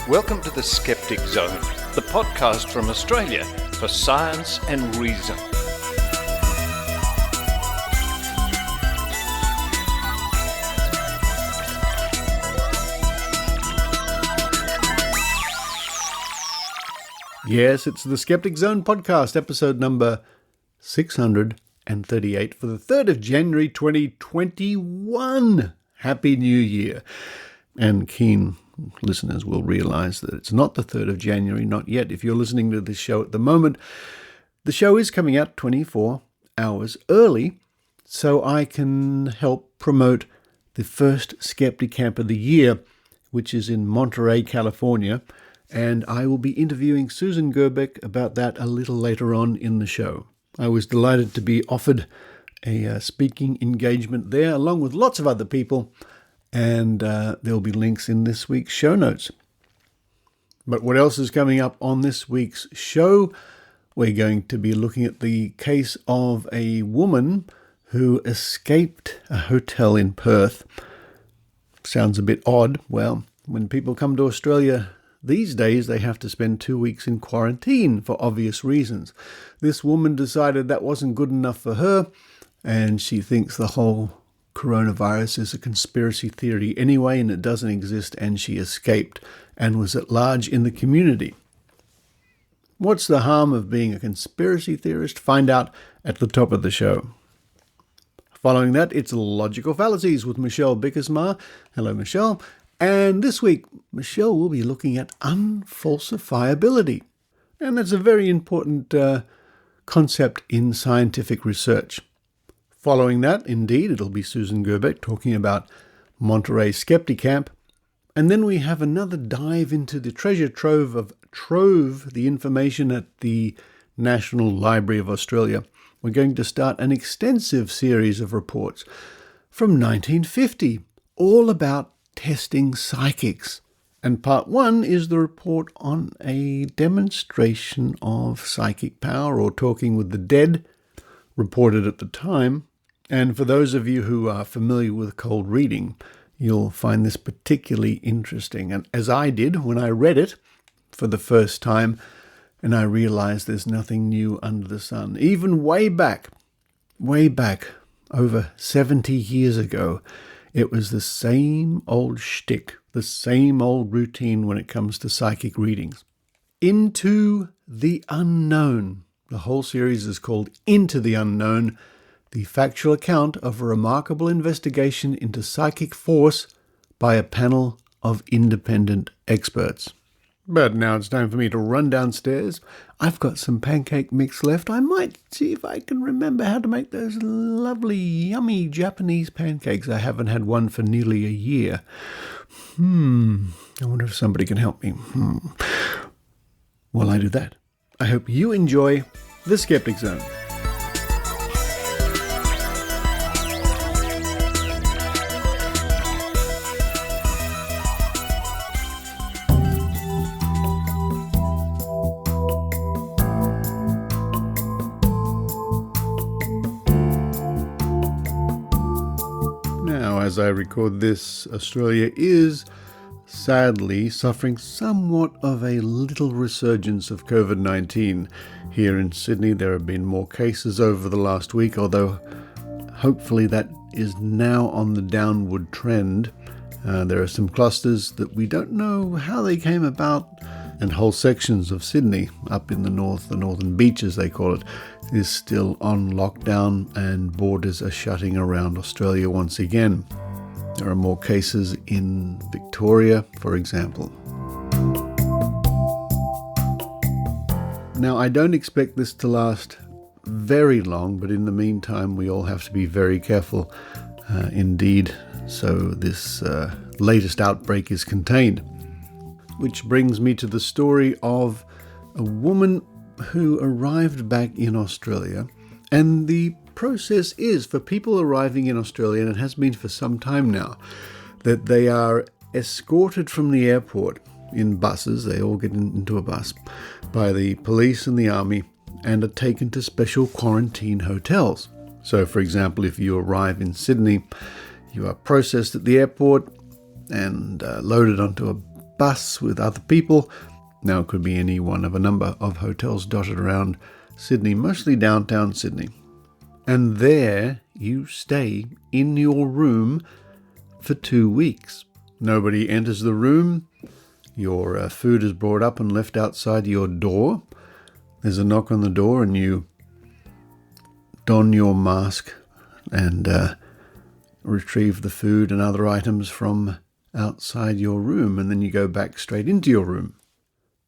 Welcome to the Skeptic Zone, the podcast from Australia for science and reason. Yes, it's the Skeptic Zone podcast, episode number 638 for the 3rd of January 2021. Happy New Year. And keen listeners will realize that it's not the 3rd of January, not yet. If you're listening to this show at the moment, the show is coming out 24 hours early, so I can help promote the first Skeptic Camp of the year, which is in Monterey, California. And I will be interviewing Susan Gerbeck about that a little later on in the show. I was delighted to be offered a speaking engagement there, along with lots of other people, and there'll be links in this week's show notes. But what else is coming up on this week's show? We're going to be looking at the case of a woman who escaped a hotel in Perth. Sounds a bit odd. Well, when people come to Australia these days, they have to spend 2 weeks in quarantine for obvious reasons. This woman decided that wasn't good enough for her, and she thinks the whole coronavirus is a conspiracy theory anyway, and it doesn't exist, and she escaped and was at large in the community. What's the harm of being a conspiracy theorist? Find out at the top of the show. Following that, it's Logical Fallacies with Michelle Bickersma. Hello, Michelle. And this week, Michelle will be looking at unfalsifiability. And that's a very important concept in scientific research. Following that, indeed, it'll be Susan Gerbeck talking about Monterey Skeptic Camp. And then we have another dive into the treasure trove of the information at the National Library of Australia. We're going to start an extensive series of reports from 1950, all about testing psychics. And part 1 is the report on a demonstration of psychic power or talking with the dead, reported at the time. And for those of you who are familiar with cold reading, you'll find this particularly interesting. And as I did when I read it for the first time, and I realized there's nothing new under the sun. Even way back, over 70 years ago, it was the same old shtick, the same old routine when it comes to psychic readings. Into the Unknown. The whole series is called Into the Unknown, the factual account of a remarkable investigation into psychic force by a panel of independent experts. But now it's time for me to run downstairs. I've got some pancake mix left. I might see if I can remember how to make those lovely, yummy Japanese pancakes. I haven't had one for nearly a year. I wonder if somebody can help me. While I do that, I hope you enjoy the Skeptic Zone. As I record this, Australia is sadly suffering somewhat of a little resurgence of COVID-19. Here in Sydney, there have been more cases over the last week, although hopefully that is now on the downward trend. There are some clusters that we don't know how they came about, and whole sections of Sydney, up in the north, the northern beaches they call it, is still on lockdown, and borders are shutting around Australia once again. There are more cases in Victoria, for example. Now, I don't expect this to last very long, but in the meantime, we all have to be very careful indeed, so this latest outbreak is contained. Which brings me to the story of a woman who arrived back in Australia. And the process is for people arriving in Australia, and it has been for some time now, that they are escorted from the airport in buses. They all get into a bus by the police and the army and are taken to special quarantine hotels. So, for example, if you arrive in Sydney, you are processed at the airport and loaded onto a bus with other people. Now it could be any one of a number of hotels dotted around Sydney, mostly downtown Sydney. And there you stay in your room for 2 weeks. Nobody enters the room. Your food is brought up and left outside your door. There's a knock on the door and you don your mask and retrieve the food and other items from outside your room, and then you go back straight into your room.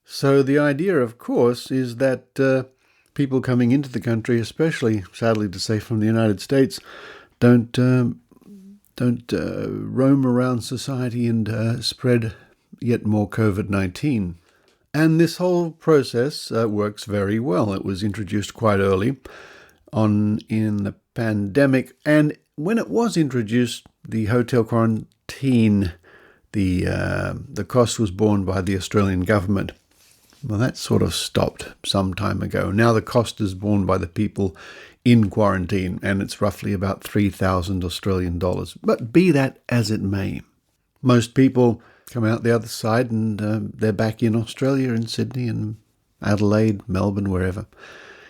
So the idea, of course, is that people coming into the country, especially, sadly to say, from the United States, don't roam around society and spread yet more COVID-19. And this whole process works very well. It was introduced quite early on in the pandemic, and when it was introduced, the hotel quarantine, the cost was borne by the Australian government. Well, that sort of stopped some time ago. Now the cost is borne by the people in quarantine, and it's roughly about 3,000 Australian dollars. But be that as it may, most people come out the other side and they're back in Australia, in Sydney and Adelaide, Melbourne, wherever.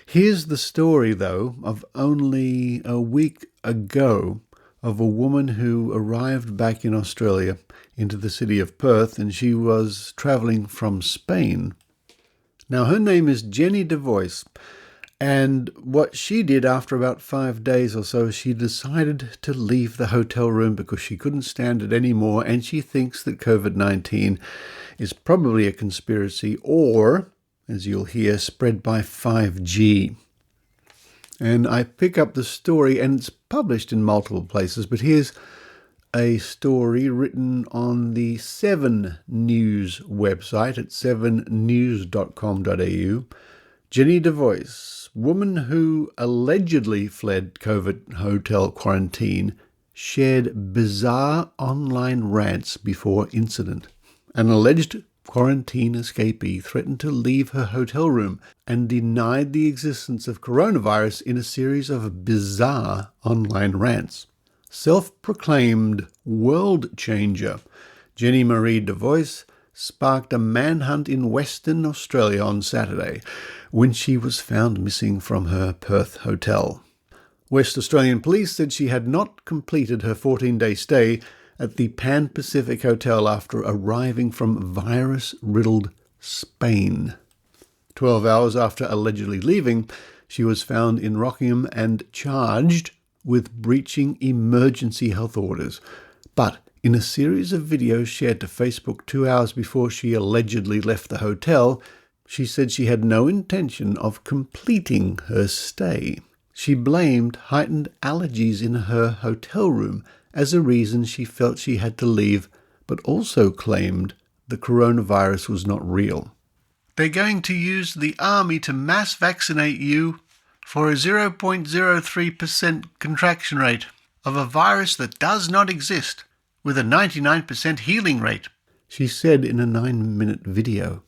Here's the story, though, of only a week ago of a woman who arrived back in Australia into the city of Perth, and she was travelling from Spain. Now, her name is Jenny DeVois, and what she did after about 5 days or so, she decided to leave the hotel room because she couldn't stand it anymore, and she thinks that COVID-19 is probably a conspiracy or, as you'll hear, spread by 5G. And I pick up the story, and it's published in multiple places, but here's a story written on the 7 News website at 7news.com.au. Jenny DeVois, woman who allegedly fled COVID hotel quarantine, shared bizarre online rants before incident. An alleged quarantine escapee threatened to leave her hotel room and denied the existence of coronavirus in a series of bizarre online rants. Self-proclaimed world changer Jenny Marie DeVois sparked a manhunt in Western Australia on Saturday when she was found missing from her Perth hotel. West Australian police said she had not completed her 14-day stay at the Pan Pacific Hotel after arriving from virus-riddled Spain. 12 hours after allegedly leaving, she was found in Rockingham and charged with breaching emergency health orders. But in a series of videos shared to Facebook 2 hours before she allegedly left the hotel, she said she had no intention of completing her stay. She blamed heightened allergies in her hotel room as a reason she felt she had to leave, but also claimed the coronavirus was not real. They're going to use the army to mass vaccinate you for a 0.03% contraction rate of a virus that does not exist, with a 99% healing rate, she said in a 9-minute video.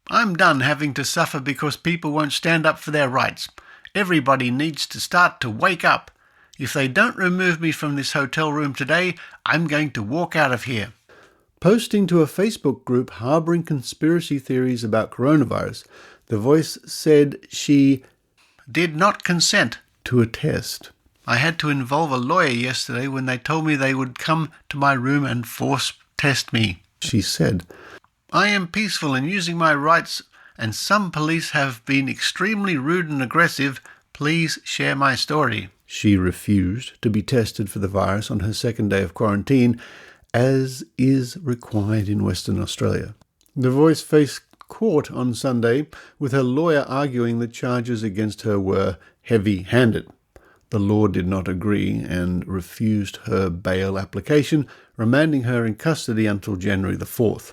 I'm done having to suffer because people won't stand up for their rights. Everybody needs to start to wake up. If they don't remove me from this hotel room today, I'm going to walk out of here. Posting to a Facebook group harbouring conspiracy theories about coronavirus, DeVois said she did not consent to a test. I had to involve a lawyer yesterday when they told me they would come to my room and force test me, she said. I am peaceful in using my rights, and some police have been extremely rude and aggressive. Please share my story. She refused to be tested for the virus on her second day of quarantine, as is required in Western Australia. DeVois faced court on Sunday, with her lawyer arguing the charges against her were heavy-handed. The law did not agree and refused her bail application, remanding her in custody until January the 4th.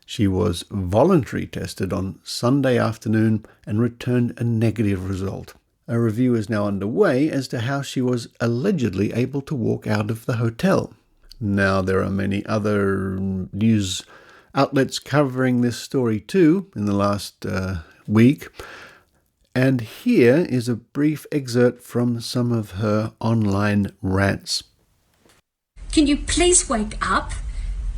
She was voluntarily tested on Sunday afternoon and returned a negative result. A review is now underway as to how she was allegedly able to walk out of the hotel. Now, there are many other news outlets covering this story too in the last week. And here is a brief excerpt from some of her online rants. Can you please wake up?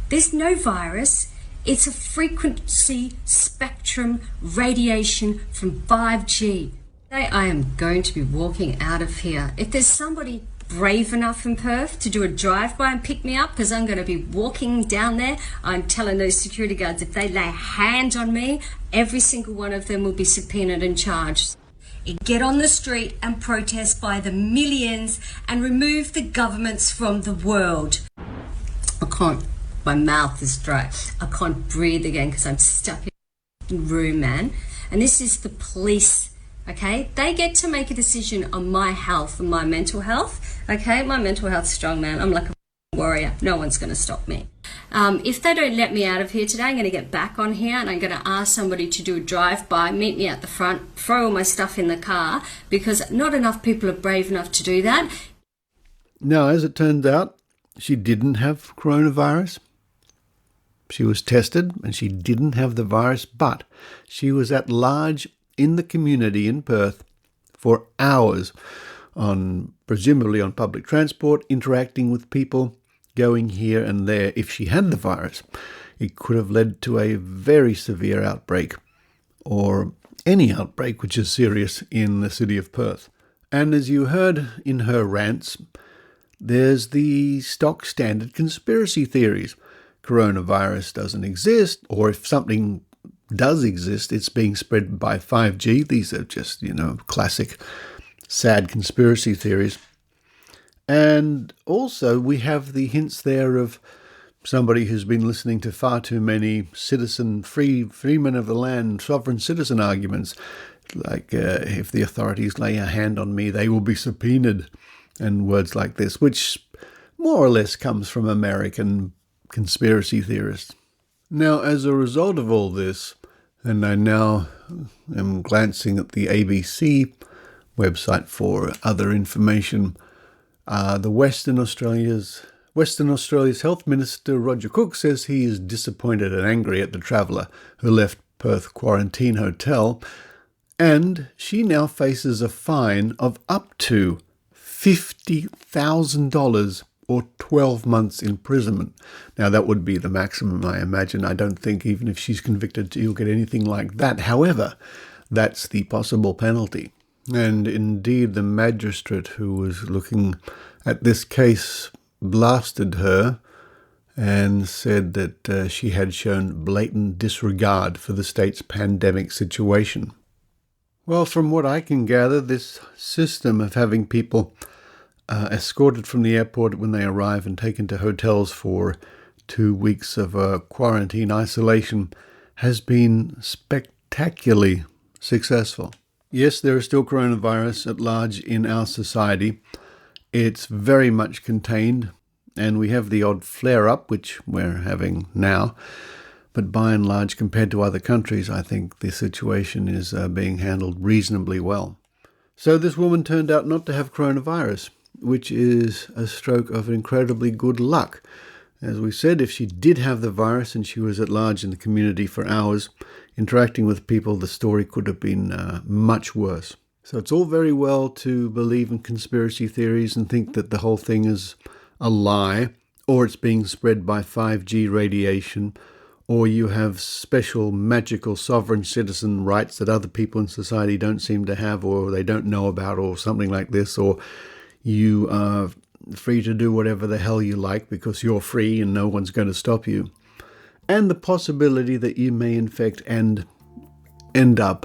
There's no virus. It's a frequency spectrum radiation from 5G. Today I am going to be walking out of here. If there's somebody brave enough in Perth to do a drive-by and pick me up, because I'm going to be walking down there, I'm telling those security guards if they lay a hand on me, every single one of them will be subpoenaed and charged. Get on the street and protest by the millions and remove the governments from the world. I can't, my mouth is dry. I can't breathe again because I'm stuck in a room, man. And this is the police, okay? They get to make a decision on my health and my mental health, okay? My mental health's strong, man. I'm like a warrior. No one's going to stop me. If they don't let me out of here today, I'm going to get back on here and I'm going to ask somebody to do a drive-by, meet me at the front, throw all my stuff in the car, because not enough people are brave enough to do that. Now, as it turns out, she didn't have coronavirus. She was tested and she didn't have the virus, but she was at large in the community in Perth for hours, presumably on public transport, interacting with people, going here and there. If she had the virus, it could have led to a very severe outbreak, or any outbreak which is serious in the city of Perth. And as you heard in her rants, there's the stock standard conspiracy theories. Coronavirus doesn't exist, or if something does exist, it's being spread by 5G. These are just, classic sad conspiracy theories. And also we have the hints there of somebody who's been listening to far too many freemen of the land, sovereign citizen arguments, like if the authorities lay a hand on me, they will be subpoenaed, and words like this, which more or less comes from American conspiracy theorists. Now, as a result of all this, and I now am glancing at the ABC website for other information, the Western Australia's Health Minister Roger Cook says he is disappointed and angry at the traveller who left Perth Quarantine Hotel, and she now faces a fine of up to $50,000 or 12 months imprisonment. Now, that would be the maximum, I imagine. I don't think even if she's convicted, you'll get anything like that. However, that's the possible penalty. And indeed, the magistrate who was looking at this case blasted her and said that she had shown blatant disregard for the state's pandemic situation. Well, from what I can gather, this system of having people escorted from the airport when they arrive and taken to hotels for 2 weeks of quarantine isolation has been spectacularly successful. Yes, there is still coronavirus at large in our society. It's very much contained, and we have the odd flare-up, which we're having now. But by and large, compared to other countries, I think the situation is being handled reasonably well. So this woman turned out not to have coronavirus, which is a stroke of incredibly good luck. As we said, if she did have the virus and she was at large in the community for hours, interacting with people, the story could have been much worse. So it's all very well to believe in conspiracy theories and think that the whole thing is a lie, or it's being spread by 5G radiation, or you have special magical sovereign citizen rights that other people in society don't seem to have, or they don't know about, or something like this, or you are free to do whatever the hell you like because you're free and no one's going to stop you. And the possibility that you may infect and end up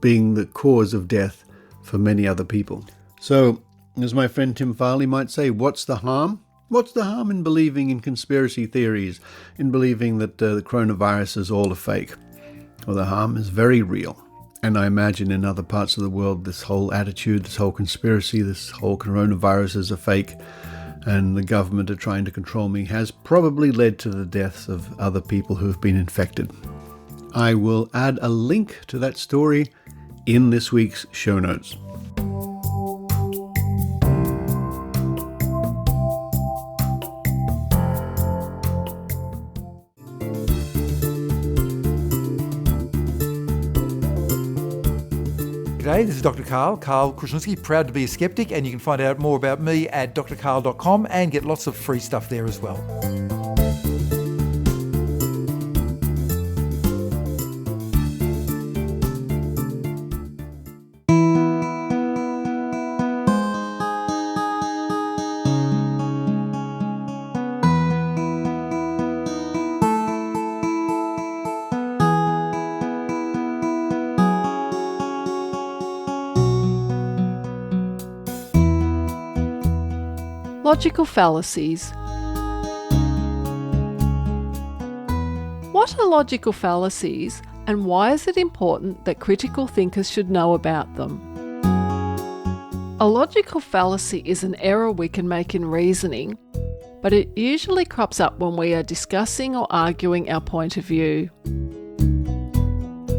being the cause of death for many other people. So, as my friend Tim Farley might say, what's the harm? What's the harm in believing in conspiracy theories, in believing that the coronavirus is all a fake? Well, the harm is very real. And I imagine in other parts of the world, this whole attitude, this whole conspiracy, this whole coronavirus is a fake, and the government are trying to control me, has probably led to the deaths of other people who have been infected. I will add a link to that story in this week's show notes. G'day, this is Dr. Karl Kruszelnicki, proud to be a skeptic, and you can find out more about me at drkarl.com and get lots of free stuff there as well. Logical fallacies. What are logical fallacies, and why is it important that critical thinkers should know about them? A logical fallacy is an error we can make in reasoning, but it usually crops up when we are discussing or arguing our point of view.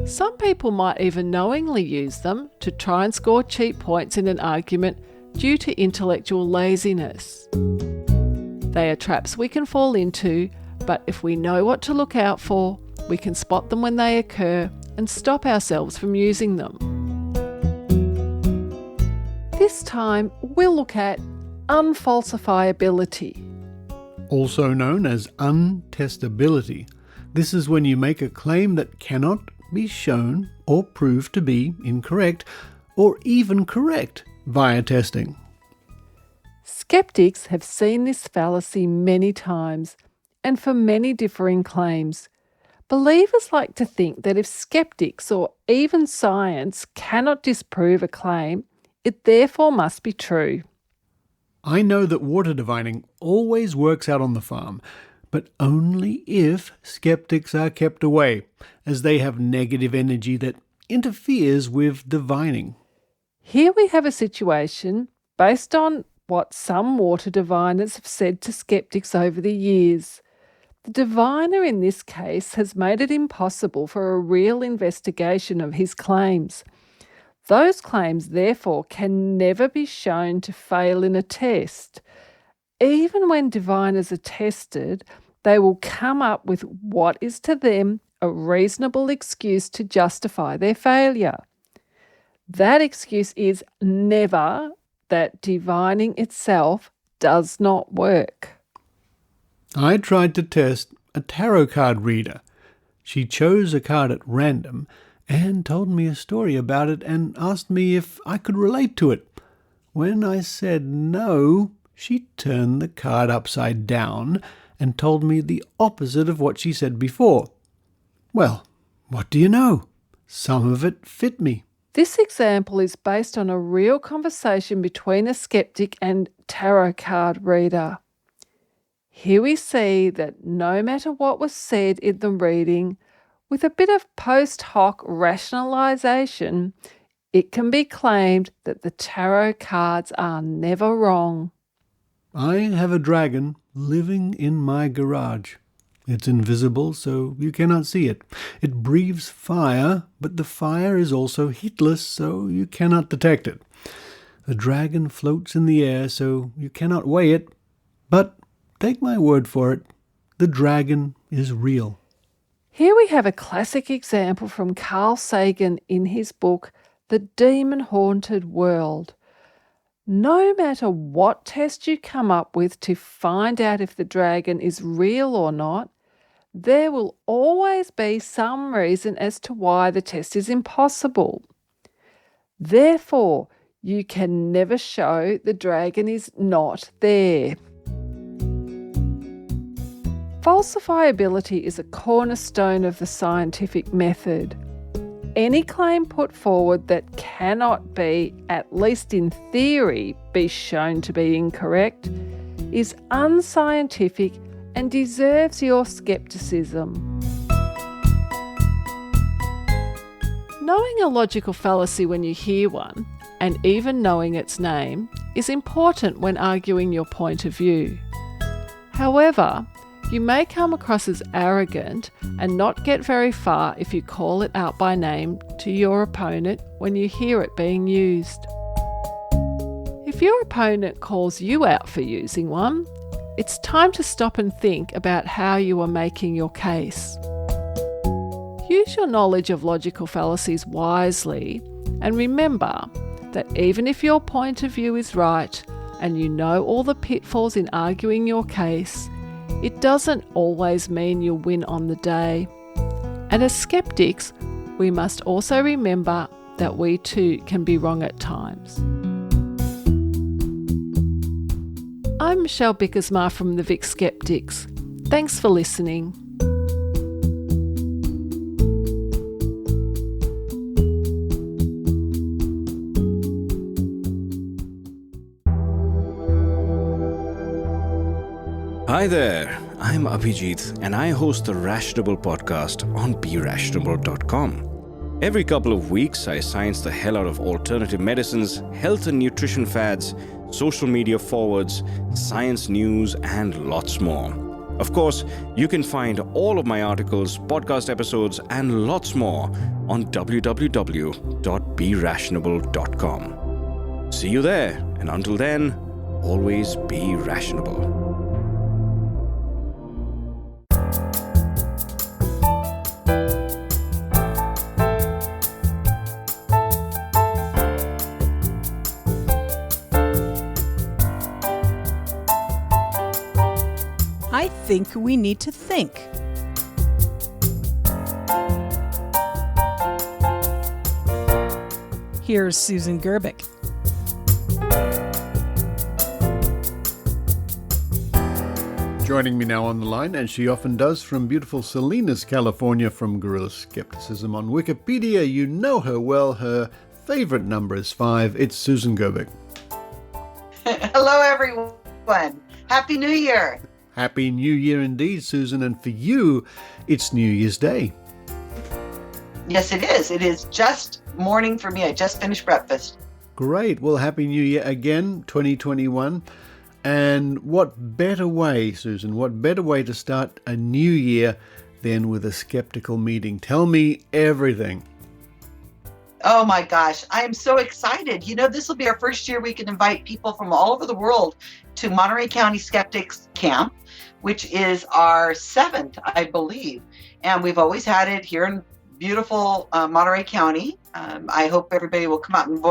Some people might even knowingly use them to try and score cheap points in an argument due to intellectual laziness. They are traps we can fall into, but if we know what to look out for, we can spot them when they occur and stop ourselves from using them. This time, we'll look at unfalsifiability. Also known as untestability. This is when you make a claim that cannot be shown or proved to be incorrect or even correct via testing. Skeptics have seen this fallacy many times and for many differing claims. Believers like to think that if skeptics or even science cannot disprove a claim, it therefore must be true. I know that water divining always works out on the farm, but only if skeptics are kept away, as they have negative energy that interferes with divining. Here we have a situation based on what some water diviners have said to skeptics over the years. The diviner in this case has made it impossible for a real investigation of his claims. Those claims, therefore, can never be shown to fail in a test. Even when diviners are tested, they will come up with what is to them a reasonable excuse to justify their failure. That excuse is never that divining itself does not work. I tried to test a tarot card reader. She chose a card at random and told me a story about it and asked me if I could relate to it. When I said no, she turned the card upside down and told me the opposite of what she said before. Well, what do you know? Some of it fit me. This example is based on a real conversation between a skeptic and tarot card reader. Here we see that no matter what was said in the reading, with a bit of post hoc rationalisation, it can be claimed that the tarot cards are never wrong. I have a dragon living in my garage. It's invisible, so you cannot see it. It breathes fire, but the fire is also heatless, so you cannot detect it. The dragon floats in the air, so you cannot weigh it. But take my word for it, the dragon is real. Here we have a classic example from Carl Sagan in his book, The Demon-Haunted World. No matter what test you come up with to find out if the dragon is real or not, there will always be some reason as to why the test is impossible. Therefore, you can never show the dragon is not there. Falsifiability is a cornerstone of the scientific method. Any claim put forward that cannot be, at least in theory, be shown to be incorrect is unscientific and deserves your skepticism. Knowing a logical fallacy when you hear one, and even knowing its name, is important when arguing your point of view. However, you may come across as arrogant and not get very far if you call it out by name to your opponent when you hear it being used. If your opponent calls you out for using one, it's time to stop and think about how you are making your case. Use your knowledge of logical fallacies wisely, and remember that even if your point of view is right and you know all the pitfalls in arguing your case, it doesn't always mean you'll win on the day. And as skeptics, we must also remember that we too can be wrong at times. I'm Michelle Bickersma from the Vic Skeptics. Thanks for listening. Hi there, I'm Abhijit and I host the Rationable podcast on BeRationable.com. Every couple of weeks, I science the hell out of alternative medicines, health and nutrition fads, social media forwards, science news, and lots more. Of course, you can find all of my articles, podcast episodes, and lots more on www.berationable.com. See you there, and until then, always be rationable. I think we need to think. Here's Susan Gerbic. Joining me now on the line, and she often does, from beautiful Salinas, California, from Guerrilla Skepticism on Wikipedia. You know her well. Her favorite number is 5. It's Susan Gerbic. Hello, everyone. Happy New Year. Happy New Year indeed, Susan. And for you, it's New Year's Day. Yes, it is. It is just morning for me. I just finished breakfast. Great. Well, Happy New Year again, 2021. And what better way, Susan, what better way to start a new year than with a skeptical meeting? Tell me everything. Oh my gosh, I am so excited. You know, this will be our first year we can invite people from all over the world to Monterey County Skeptics Camp, which is our 7th, I believe. And we've always had it here in beautiful Monterey County. I hope everybody will come out and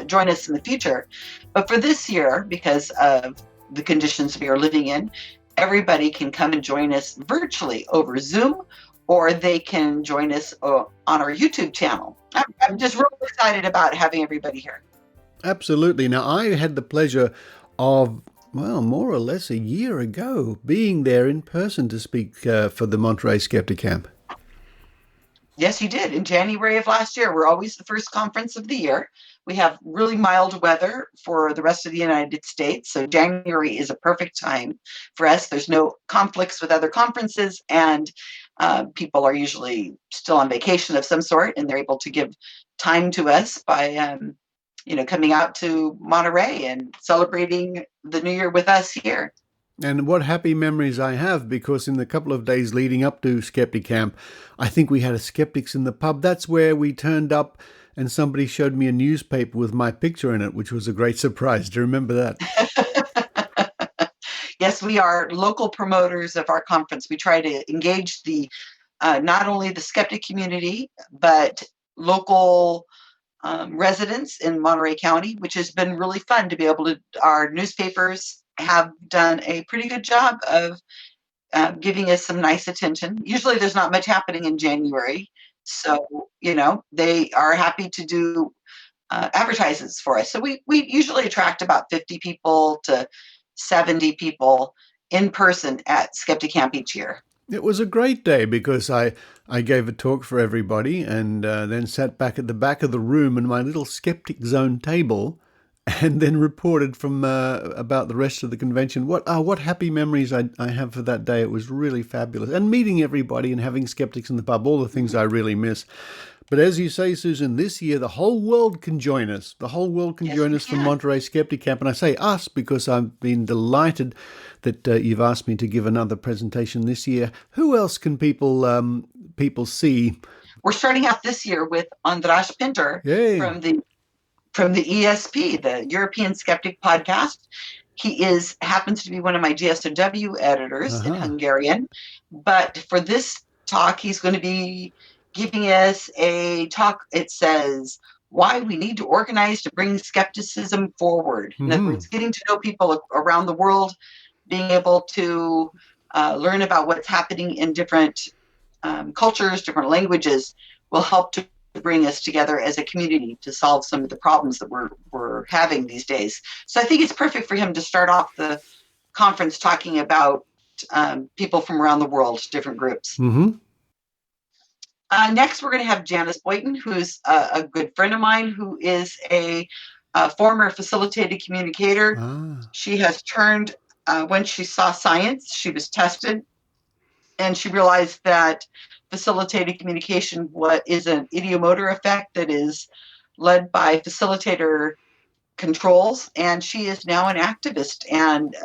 join us in the future. But for this year, because of the conditions we are living in, everybody can come and join us virtually over Zoom, or they can join us on our YouTube channel. I'm just really excited about having everybody here. Absolutely. Now, I had the pleasure of, well, more or less a year ago, being there in person to speak for the Monterey Skeptic Camp. Yes, you did. In January of last year, we're always the first conference of the year. We have really mild weather for the rest of the United States. So January is a perfect time for us. There's no conflicts with other conferences, and people are usually still on vacation of some sort, and they're able to give time to us by, coming out to Monterey and celebrating the New Year with us here. And what happy memories I have, because in the couple of days leading up to Skeptic Camp, I think we had a Skeptics in the Pub. That's where we turned up and somebody showed me a newspaper with my picture in it, which was a great surprise. Do you remember that? Yes, we are local promoters of our conference. We try to engage the not only the skeptic community, but local residents in Monterey County, which has been really fun to be able to. Our newspapers have done a pretty good job of giving us some nice attention. Usually there's not much happening in January. So, they are happy to do advertisements for us. So we usually attract about 50 people to 70 people in person at Skeptic Camp each year. It was a great day because I gave a talk for everybody and then sat back at the back of the room in my little Skeptic Zone table and then reported from about the rest of the convention. What happy memories I have for that day. It was really fabulous. And meeting everybody and having Skeptics in the Pub, all the things I really miss. But as you say, Susan, this year the whole world can join us. The whole world can join us from Monterey Skeptic Camp. And I say us because I've been delighted that you've asked me to give another presentation this year. Who else can people see? We're starting out this year with András Pinter from the ESP, the European Skeptic Podcast. He happens to be one of my GSOW editors in Hungarian. But for this talk, he's going to be giving us a talk. It says, why we need to organize to bring skepticism forward. In other words, getting to know people around the world, being able to learn about what's happening in different cultures, different languages, will help to bring us together as a community to solve some of the problems that we're having these days. So I think it's perfect for him to start off the conference talking about people from around the world, different groups. Next, we're going to have Janice Boynton, who's a good friend of mine, who is a former facilitated communicator. She has turned when she saw science, she was tested, and she realized that facilitated communication is an idiomotor effect that is led by facilitator controls, and she is now an activist and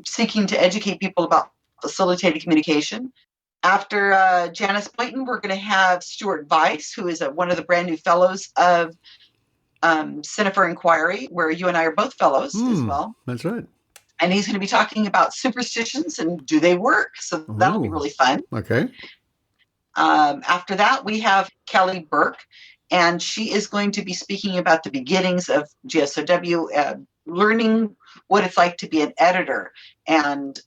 seeking to educate people about facilitated communication. After Janice Boynton, we're going to have Stuart Weiss, who is one of the brand new fellows of Center for Inquiry, where you and I are both fellows as well. That's right. And he's going to be talking about superstitions and do they work? So that'll be really fun. Okay. After that, we have Kelly Burke, and she is going to be speaking about the beginnings of GSOW, learning what it's like to be an editor, and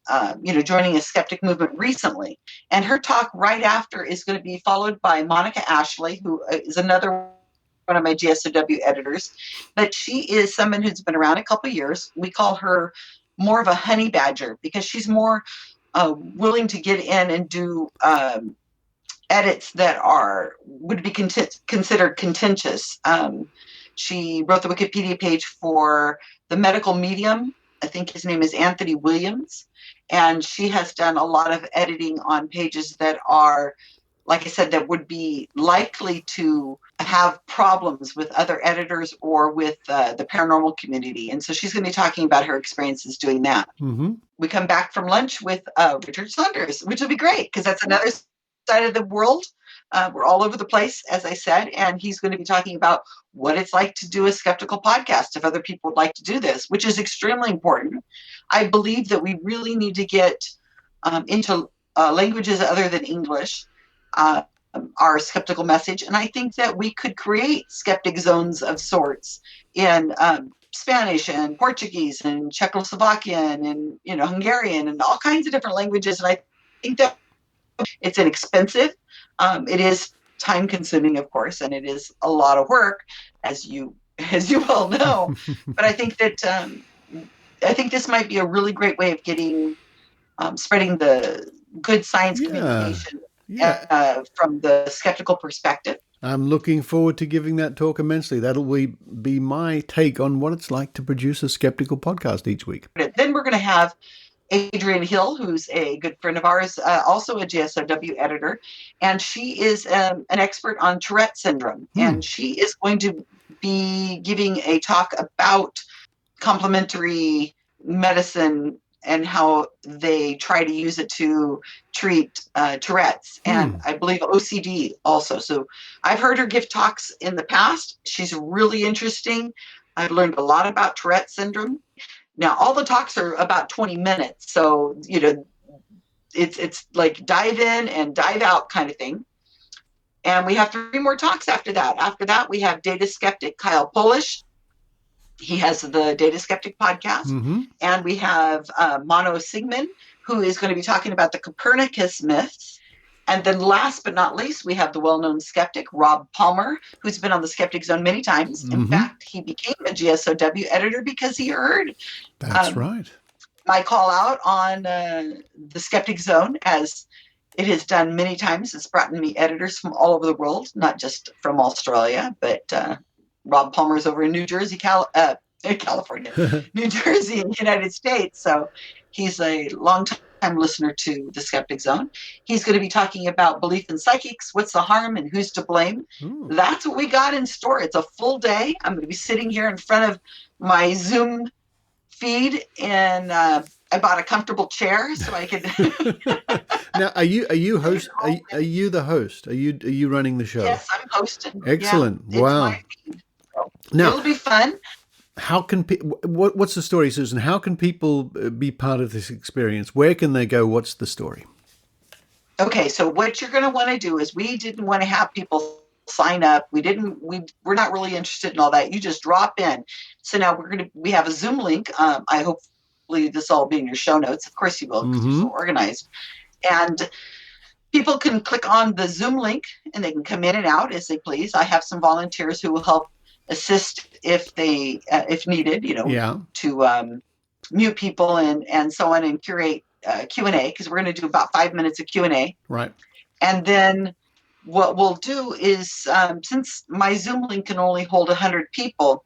joining a skeptic movement recently. And her talk right after is going to be followed by Monica Ashley, who is another one of my GSOW editors. But she is someone who's been around a couple of years. We call her more of a honey badger because she's more willing to get in and do edits that would be considered contentious. She wrote the Wikipedia page for the medical medium. I think his name is Anthony Williams. And she has done a lot of editing on pages that are, like I said, that would be likely to have problems with other editors or with the paranormal community. And so she's going to be talking about her experiences doing that. Mm-hmm. We come back from lunch with Richard Saunders, which will be great because that's another side of the world. We're all over the place, as I said, and he's going to be talking about what it's like to do a skeptical podcast if other people would like to do this, which is extremely important. I believe that we really need to get into languages other than English, our skeptical message. And I think that we could create skeptic zones of sorts in Spanish and Portuguese and Czechoslovakian and Hungarian and all kinds of different languages. And I think that it's inexpensive. It is time consuming, of course, and it is a lot of work, as you all know. But I think that this might be a really great way of getting spreading the good science communication from the skeptical perspective. I'm looking forward to giving that talk immensely. That'll be my take on what it's like to produce a skeptical podcast each week. Then we're going to have Adrienne Hill, who's a good friend of ours, also a GSOW editor, and she is an expert on Tourette syndrome. And she is going to be giving a talk about complementary medicine and how they try to use it to treat Tourette's and I believe OCD also. So I've heard her give talks in the past. She's really interesting. I've learned a lot about Tourette syndrome. Now, all the talks are about 20 minutes. So, it's like dive in and dive out kind of thing. And we have 3 more talks after that. After that, we have Data Skeptic, Kyle Polish. He has the Data Skeptic podcast. Mm-hmm. And we have Mano Sigmund, who is going to be talking about the Copernicus myths. And then last but not least, we have the well-known skeptic, Rob Palmer, who's been on the Skeptic Zone many times. Mm-hmm. In fact, he became a GSOW editor because he heard my call out on the Skeptic Zone, as it has done many times. It's brought me editors from all over the world, not just from Australia, but Rob Palmer's over in New Jersey, California, New Jersey, in the United States. So he's a long-time listener to the Skeptic Zone. He's going to be talking about belief in psychics, what's the harm, and who's to blame. That's what we got in store. It's a full day. I'm going to be sitting here in front of my Zoom feed, and I bought a comfortable chair so I could. Now, are you host? Are you the host? Are you running the show? Yes, I'm hosting. Excellent! Yeah, wow. Now it'll be fun. How can what's the story, Susan? How can people be part of this experience? Where can they go? What's the story? Okay, so what you're going to want to do is, we didn't want to have people sign up. We're not really interested in all that. You just drop in. So now we have a Zoom link. I hopefully this will all be in your show notes. Of course you will, because you're so organized. And people can click on the Zoom link and they can come in and out as they please. I have some volunteers who will help assist if needed, to mute people and so on, and curate Q&A, because we're going to do about 5 minutes of Q&A. Right. And then what we'll do is, since my Zoom link can only hold 100 people,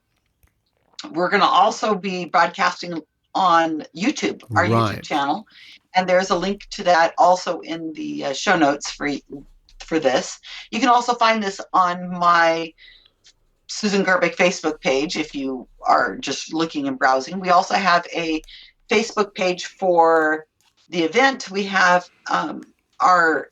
we're going to also be broadcasting on YouTube, our YouTube channel. And there's a link to that also in the show notes for this. You can also find this on my Susan Gerbic Facebook page if you are just looking and browsing. We also have a Facebook page for the event. We have our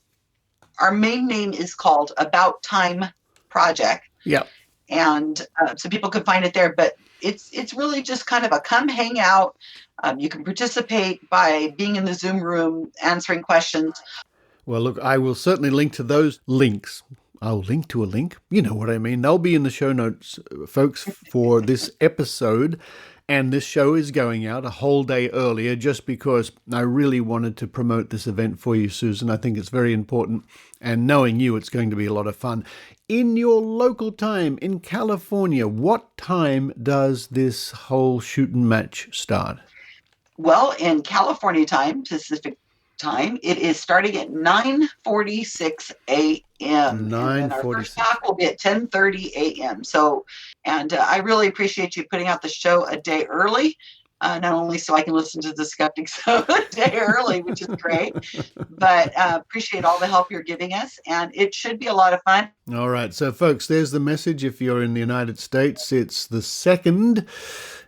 main name is called About Time Project. Yeah. And so people can find it there, but it's really just kind of a come hang out. You can participate by being in the Zoom room, answering questions. Well, look, I will certainly link to those links. I'll link to a link. You know what I mean. They'll be in the show notes, folks, for this episode. And this show is going out a whole day earlier just because I really wanted to promote this event for you, Susan. I think it's very important. And knowing you, it's going to be a lot of fun. In your local time in California, what time does this whole shooting match start? Well, in California time, Pacific time, it is starting at 9:46 a.m. 9:46. And our first talk will be at 10:30 a.m. So, and I really appreciate you putting out the show a day early, not only so I can listen to the Skeptic Zone a day early, which is great, but appreciate all the help you're giving us, and it should be a lot of fun. All right, so folks, there's the message. If you're in the United States, it's the 2nd.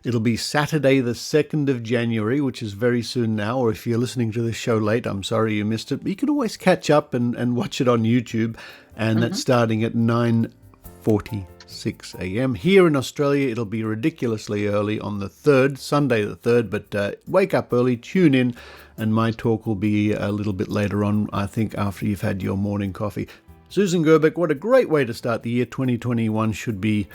It'll be Saturday, the 2nd of January, which is very soon now. Or if you're listening to this show late, I'm sorry you missed it. But you can always catch up and watch it on YouTube. And that's starting at 9:46 a.m. Here in Australia, it'll be ridiculously early on the 3rd, Sunday the 3rd. But wake up early, tune in, and my talk will be a little bit later on, I think, after you've had your morning coffee. Susan Gerbic, what a great way to start the year. 2021 should be...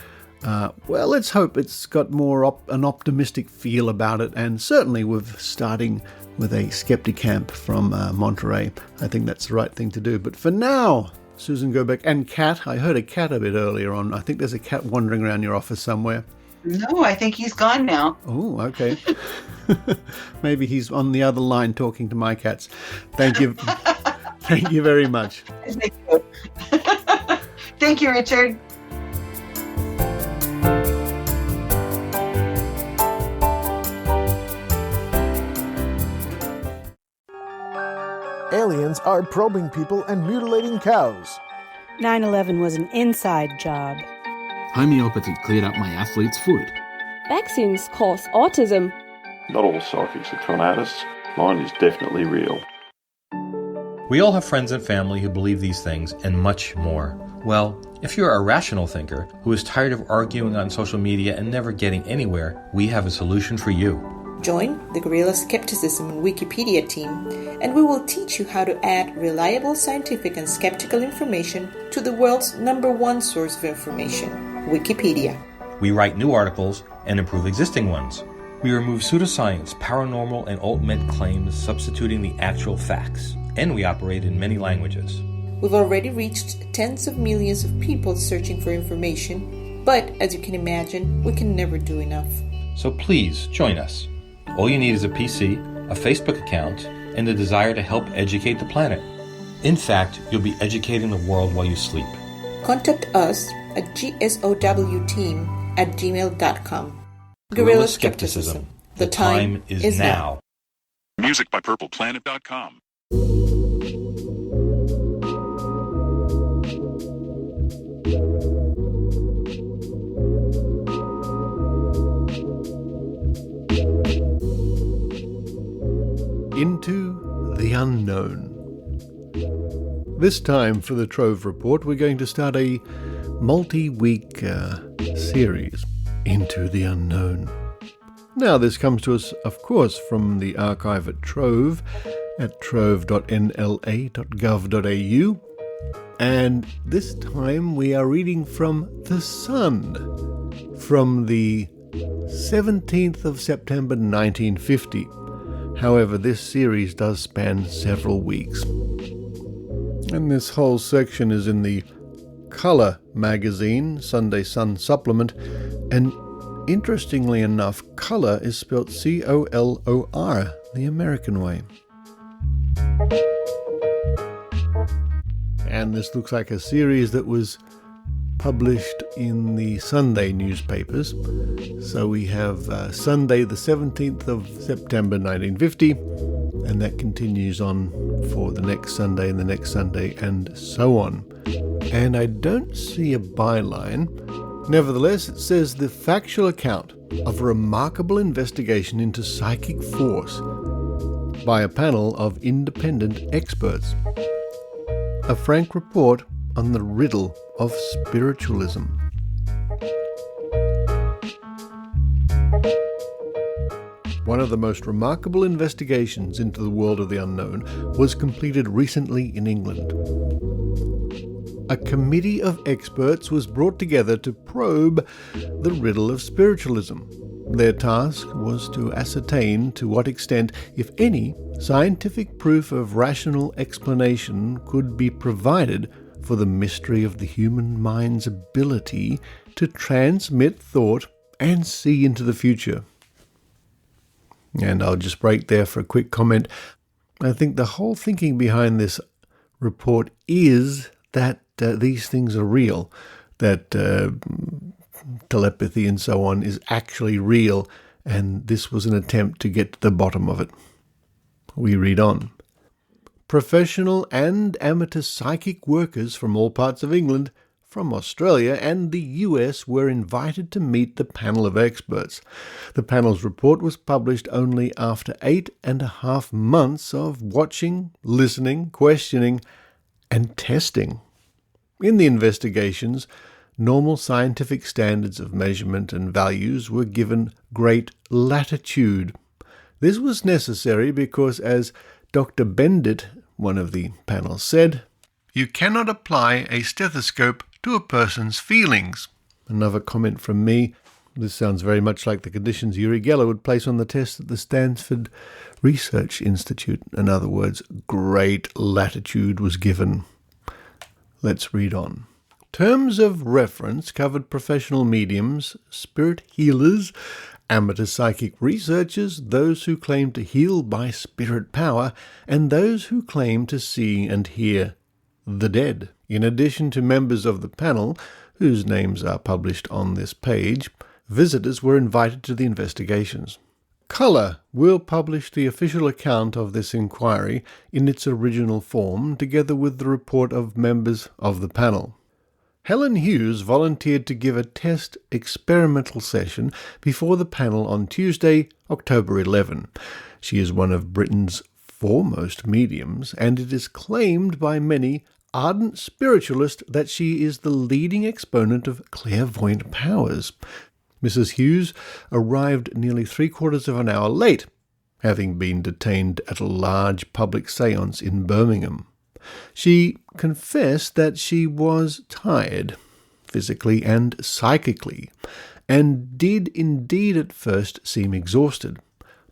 well, let's hope it's got more an optimistic feel about it, and certainly with starting with a skeptic camp from Monterey. I think that's the right thing to do. But for now, Susan Gerbic and cat. I heard a cat a bit earlier on. I think there's a cat wandering around your office somewhere. No, I think he's gone now. Oh, okay. Maybe he's on the other line talking to my cats. Thank you. Thank you very much. Thank you. Thank you, Richard. Aliens are probing people and mutilating cows. 9/11 was an inside job. Homeopathy cleared up my athlete's foot. Vaccines cause autism. Not all psychics are con artists. Mine is definitely real. We all have friends and family who believe these things and much more. Well, if you're a rational thinker who is tired of arguing on social media and never getting anywhere, we have a solution for you. Join the Guerrilla Skepticism and Wikipedia team, and we will teach you how to add reliable scientific and skeptical information to the world's #1 source of information, Wikipedia. We write new articles and improve existing ones. We remove pseudoscience, paranormal, and alt-med claims, substituting the actual facts. And we operate in many languages. We've already reached tens of millions of people searching for information, but as you can imagine, we can never do enough. So please join us. All you need is a PC, a Facebook account, and the desire to help educate the planet. In fact, you'll be educating the world while you sleep. Contact us at gsowteam@gmail.com. Guerrilla Skepticism. The time is now. Music by purpleplanet.com. Into the unknown. This time for the Trove Report, we're going to start a multi-week series, Into the Unknown. Now, this comes to us, of course, from the archive at Trove, at trove.nla.gov.au. And this time we are reading from The Sun, from the 17th of September 1950. However, this series does span several weeks. And this whole section is in the Color magazine, Sunday Sun supplement, and interestingly enough, color is spelt C-O-L-O-R, the American way. And this looks like a series that was published in the Sunday newspapers. So we have Sunday the 17th of September 1950, and that continues on for the next Sunday and the next Sunday and so on. And I don't see a byline. Nevertheless, it says the factual account of a remarkable investigation into psychic force by a panel of independent experts. A frank report on the riddle of spiritualism. One of the most remarkable investigations into the world of the unknown was completed recently in England. A committee of experts was brought together to probe the riddle of spiritualism. Their task was to ascertain to what extent, if any, scientific proof of rational explanation could be provided for the mystery of the human mind's ability to transmit thought and see into the future. And I'll just break there for a quick comment. I think the whole thinking behind this report is that these things are real, that telepathy and so on is actually real, and this was an attempt to get to the bottom of it. We read on. Professional and amateur psychic workers from all parts of England, from Australia and the US were invited to meet the panel of experts. The panel's report was published only after 8.5 months of watching, listening, questioning, and testing. In the investigations, normal scientific standards of measurement and values were given great latitude. This was necessary because, as Dr. Bendit, one of the panel, said, "You cannot apply a stethoscope to a person's feelings." Another comment from me. This sounds very much like the conditions Uri Geller would place on the test at the Stanford Research Institute. In other words, great latitude was given. Let's read on. Terms of reference covered professional mediums, spirit healers, amateur psychic researchers, those who claim to heal by spirit power, and those who claim to see and hear the dead. In addition to members of the panel, whose names are published on this page, visitors were invited to the investigations. Colour will publish the official account of this inquiry in its original form, together with the report of members of the panel. Helen Hughes volunteered to give a test experimental session before the panel on Tuesday, October 11. She is one of Britain's foremost mediums, and it is claimed by many ardent spiritualists that she is the leading exponent of clairvoyant powers. Mrs. Hughes arrived nearly 3/4 of an hour late, having been detained at a large public séance in Birmingham. She confessed that she was tired, physically and psychically, and did indeed at first seem exhausted.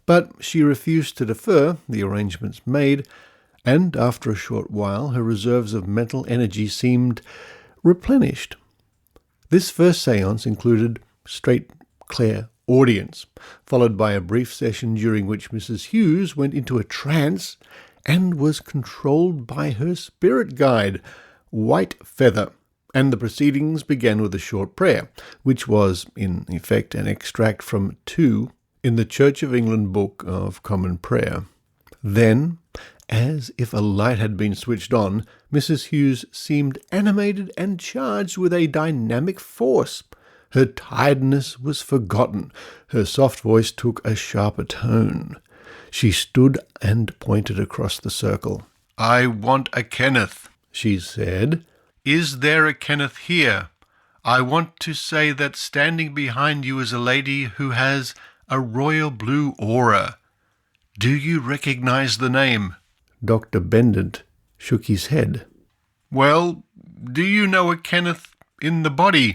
But she refused to defer the arrangements made, and after a short while her reserves of mental energy seemed replenished. This first séance included straight clairaudience, followed by a brief session during which Mrs. Hughes went into a trance and was controlled by her spirit guide, White Feather, and the proceedings began with a short prayer, which was, in effect, an extract from 2 in the Church of England Book of Common Prayer. Then, as if a light had been switched on, Mrs. Hughes seemed animated and charged with a dynamic force. Her tiredness was forgotten. Her soft voice took a sharper tone. She stood and pointed across the circle. "I want a Kenneth," she said. "Is there a Kenneth here? I want to say that standing behind you is a lady who has a royal blue aura. Do you recognize the name?" Dr. Bendit shook his head. "Well, do you know a Kenneth in the body,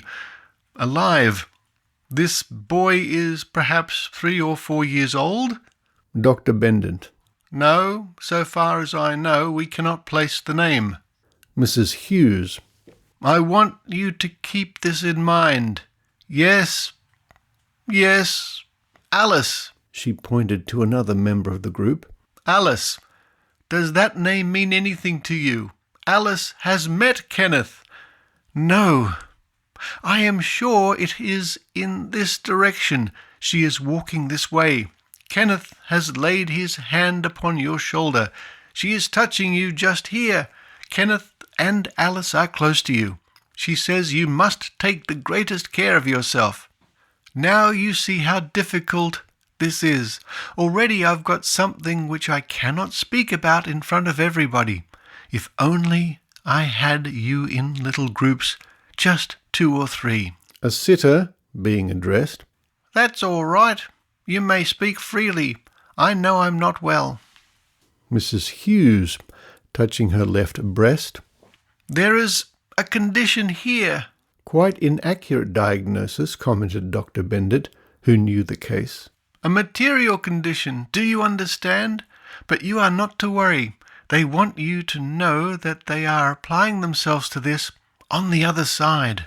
alive? This boy is perhaps 3 or 4 years old?" Dr. Bendit: "No, so far as I know, we cannot place the name." Mrs. Hughes: "I want you to keep this in mind. Yes, Alice." She pointed to another member of the group. "Alice, does that name mean anything to you? Alice has met Kenneth." "No, I am sure it is in this direction. She is walking this way. Kenneth has laid his hand upon your shoulder. She is touching you just here. Kenneth and Alice are close to you. She says you must take the greatest care of yourself. Now you see how difficult this is. Already I've got something which I cannot speak about in front of everybody. If only I had you in little groups, just 2 or 3. A sitter being addressed. That's all right. You may speak freely. I know I'm not well. Mrs. Hughes, touching her left breast. There is a condition here. Quite inaccurate diagnosis, commented Dr. Bendit, who knew the case. A material condition, do you understand? But you are not to worry. They want you to know that they are applying themselves to this on the other side.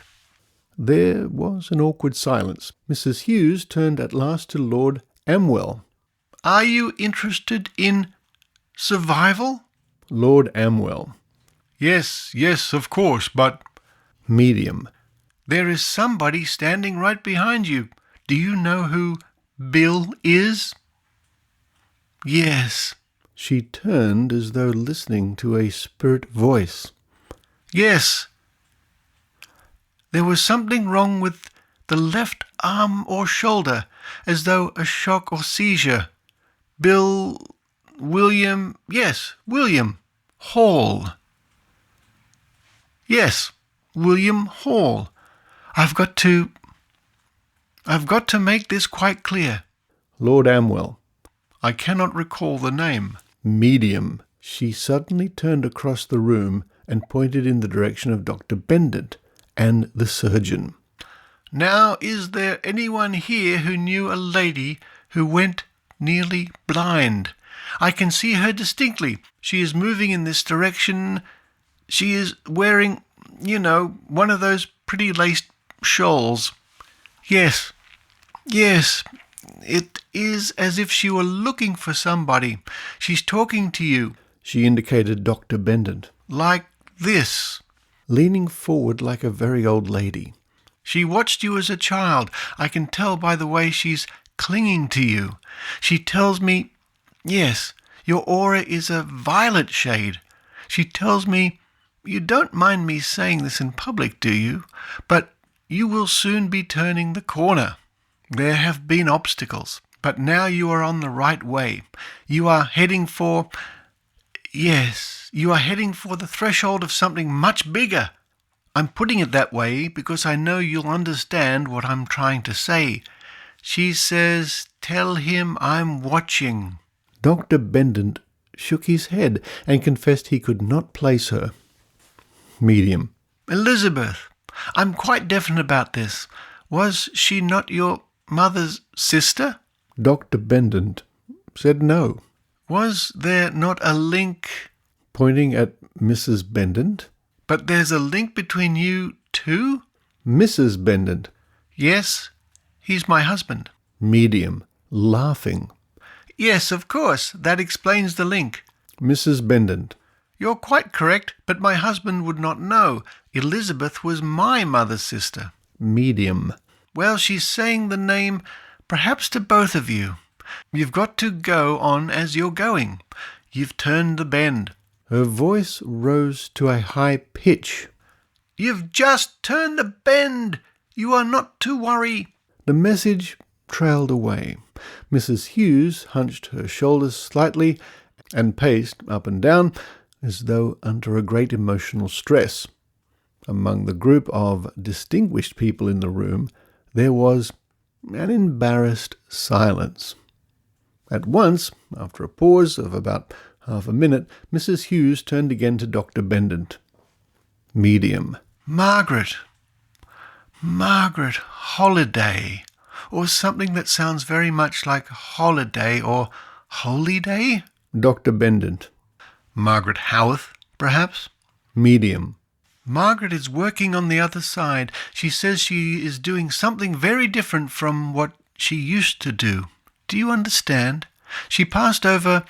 There was an awkward silence. Mrs. Hughes turned at last to Lord Amwell. Are you interested in survival? Lord Amwell. Yes, of course, but... Medium. There is somebody standing right behind you. Do you know who Bill is? Yes. She turned as though listening to a spirit voice. Yes. There was something wrong with the left arm or shoulder, as though a shock or seizure. William Hall. Yes, William Hall. I've got to make this quite clear. Lord Amwell. I cannot recall the name. Medium. She suddenly turned across the room and pointed in the direction of Dr. Bendit and the surgeon. Now, is there anyone here who knew a lady who went nearly blind? I can see her distinctly. She is moving in this direction. She is wearing, one of those pretty laced shawls. Yes. It is as if she were looking for somebody. She's talking to you. She indicated Dr. Bendit. Like this. Leaning forward like a very old lady. She watched you as a child. I can tell by the way she's clinging to you. She tells me, yes, your aura is a violet shade. She tells me, you don't mind me saying this in public, do you? But you will soon be turning the corner. There have been obstacles, but now you are on the right way. You are heading for the threshold of something much bigger. I'm putting it that way because I know you'll understand what I'm trying to say. She says, tell him I'm watching. Dr. Bendit shook his head and confessed he could not place her. Medium. Elizabeth, I'm quite definite about this. Was she not your mother's sister? Dr. Bendit said no. Was there not a link? Pointing at Mrs. Bendit. But there's a link between you two? Mrs. Bendit. Yes, he's my husband. Medium, laughing. Yes, of course, that explains the link. Mrs. Bendit. You're quite correct, but my husband would not know. Elizabeth was my mother's sister. Medium. Well, she's saying the name perhaps to both of you. You've got to go on as you're going. You've turned the bend. Her voice rose to a high pitch. You've just turned the bend. You are not to worry. The message trailed away. Mrs. Hughes hunched her shoulders slightly and paced up and down as though under a great emotional stress. Among the group of distinguished people in the room, there was an embarrassed silence. At once, after a pause of about half a minute, Mrs. Hughes turned again to Dr. Bendit. Medium. Margaret Holiday, or something that sounds very much like holiday or holy day? Dr. Bendit. Margaret Howarth, perhaps? Medium. Margaret is working on the other side. She says she is doing something very different from what she used to do. Do you understand? She passed over,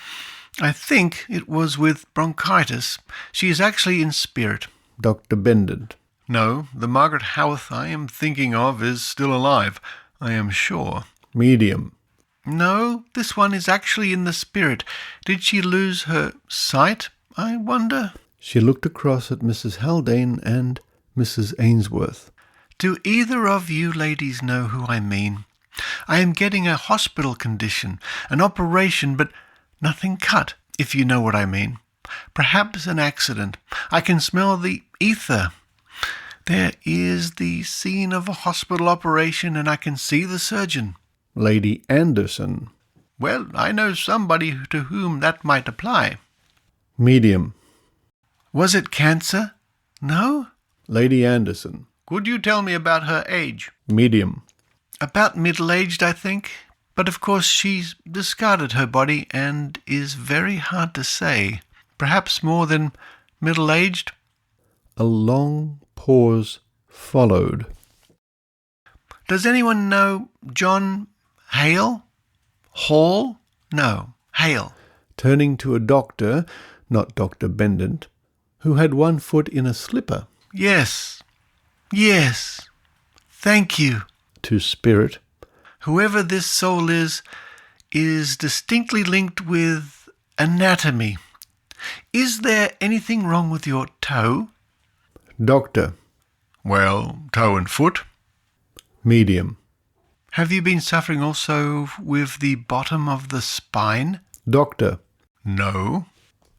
I think it was with bronchitis. She is actually in spirit. Dr. Bendit. No, the Margaret Howarth I am thinking of is still alive, I am sure. Medium. No, this one is actually in the spirit. Did she lose her sight, I wonder? She looked across at Mrs. Haldane and Mrs. Ainsworth. Do either of you ladies know who I mean? I am getting a hospital condition, an operation, but nothing cut, if you know what I mean. Perhaps an accident. I can smell the ether. There is the scene of a hospital operation, and I can see the surgeon. Lady Anderson. Well, I know somebody to whom that might apply. Medium. Was it cancer? No? Lady Anderson. Could you tell me about her age? Medium. About middle-aged, I think. But of course she's discarded her body and is very hard to say. Perhaps more than middle-aged. A long pause followed. Does anyone know John Hale? Hall? No, Hale. Turning to a doctor, not Dr. Bendant, who had one foot in a slipper. Yes. Thank you. To Spirit. Whoever this soul is distinctly linked with anatomy. Is there anything wrong with your toe? Doctor. Well, toe and foot. Medium. Have you been suffering also with the bottom of the spine? Doctor. No.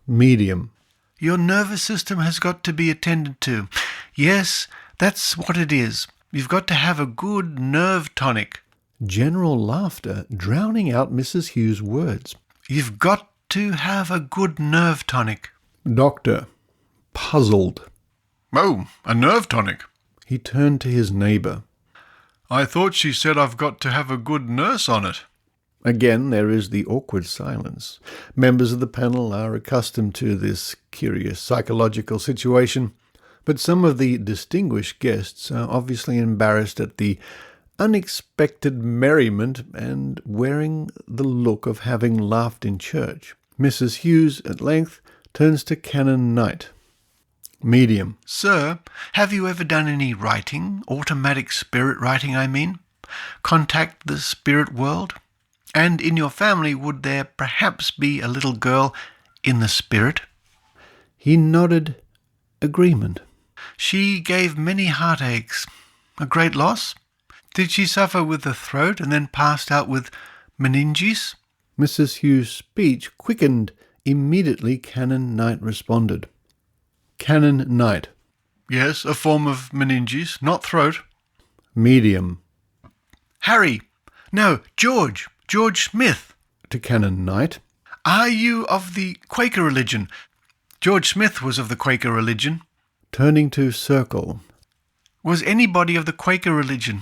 Medium. Your nervous system has got to be attended to. Yes, that's what it is. You've got to have a good nerve tonic. General laughter drowning out Mrs. Hughes' words. You've got to have a good nerve tonic. Doctor. Puzzled. Oh, a nerve tonic. He turned to his neighbour. I thought she said I've got to have a good nurse on it. Again, there is the awkward silence. Members of the panel are accustomed to this curious psychological situation, but some of the distinguished guests are obviously embarrassed at the unexpected merriment and wearing the look of having laughed in church. Mrs. Hughes at length turns to Canon Knight. Medium. Sir, have you ever done any writing? Automatic spirit writing, I mean? Contact the spirit world? And in your family, would there perhaps be a little girl in the spirit? He nodded agreement. She gave many heartaches. A great loss? Did she suffer with the throat and then passed out with meningitis? Mrs. Hughes' speech quickened. Immediately Canon Knight responded. Canon Knight. Yes, a form of meningitis, not throat. Medium. Harry. No, George Smith. To Canon Knight. Are you of the Quaker religion? George Smith was of the Quaker religion. Turning to Circle. Was anybody of the Quaker religion?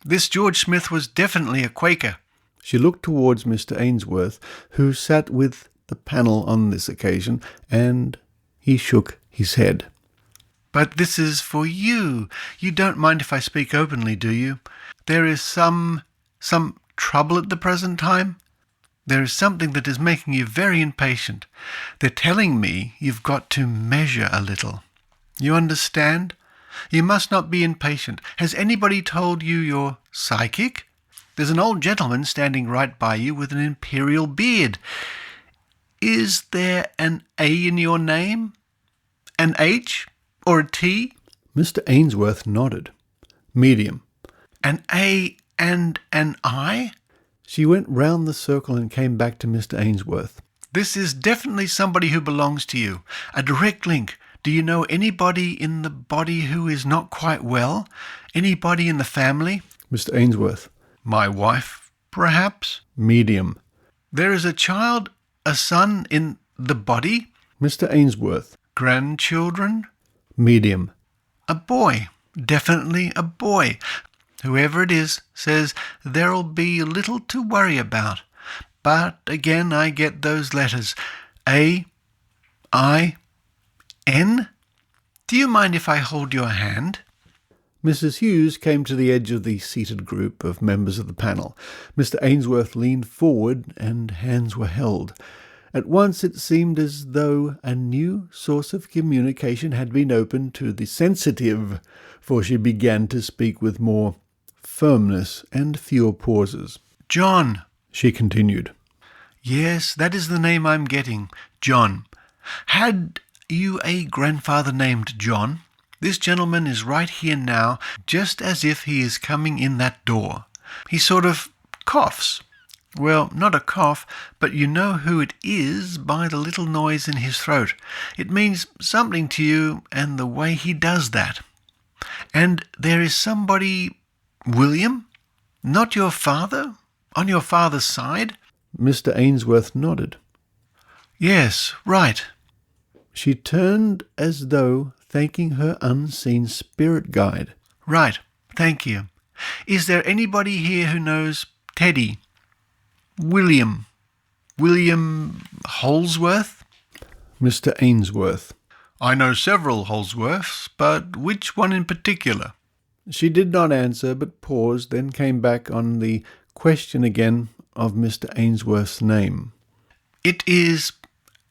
This George Smith was definitely a Quaker. She looked towards Mr. Ainsworth, who sat with the panel on this occasion, and he shook his head. But this is for you. You don't mind if I speak openly, do you? There is some trouble at the present time? There is something that is making you very impatient. They're telling me you've got to measure a little. You understand? You must not be impatient. Has anybody told you you're psychic? There's an old gentleman standing right by you with an imperial beard. Is there an A in your name? An H? Or a T? Mr. Ainsworth nodded. Medium. An A and an I? She went round the circle and came back to Mr. Ainsworth. This is definitely somebody who belongs to you. A direct link. Do you know anybody in the body who is not quite well? Anybody in the family? Mr. Ainsworth. My wife, perhaps? Medium. There is a child, a son in the body? Mr. Ainsworth. Grandchildren? Medium. A boy. Definitely a boy. Whoever it is says there'll be little to worry about. But again I get those letters. A, I, N? Do you mind if I hold your hand? Mrs. Hughes came to the edge of the seated group of members of the panel. Mr. Ainsworth leaned forward and hands were held. At once it seemed as though a new source of communication had been opened to the sensitive, for she began to speak with more firmness and fewer pauses. "John," she continued. "Yes, that is the name I'm getting. John. Had you a grandfather named John? This gentleman is right here now, just as if he is coming in that door. He sort of coughs. Well, not a cough, but you know who it is by the little noise in his throat. It means something to you, and the way he does that. And there is somebody, William, not your father, on your father's side?" Mr. Ainsworth nodded. "Yes, right." She turned as though thanking her unseen spirit guide. "Right, thank you. Is there anybody here who knows Teddy? William Holsworth?" Mr. Ainsworth. "I know several Holsworths, but which one in particular?" She did not answer, but paused, then came back on the question again of Mr. Ainsworth's name. "It is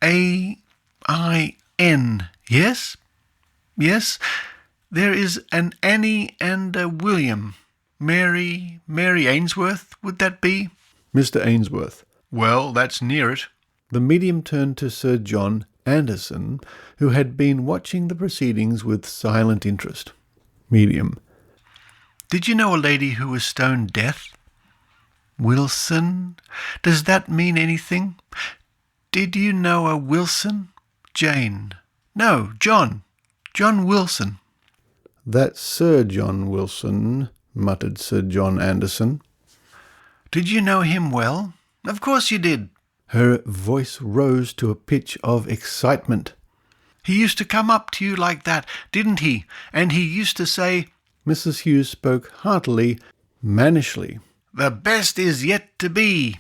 A-I-N, yes? Yes? There is an Annie and a William. Mary Ainsworth, would that be?" Mr. Ainsworth. "Well, that's near it." The medium turned to Sir John Anderson, who had been watching the proceedings with silent interest. Medium. "Did you know a lady who was stoned death? Wilson? Does that mean anything? Did you know a Wilson? Jane? No, John. John Wilson." "That's Sir John Wilson," muttered Sir John Anderson. "Did you know him well? Of course you did." Her voice rose to a pitch of excitement. "He used to come up to you like that, didn't he? And he used to say—" Mrs. Hughes spoke heartily, mannishly. "The best is yet to be."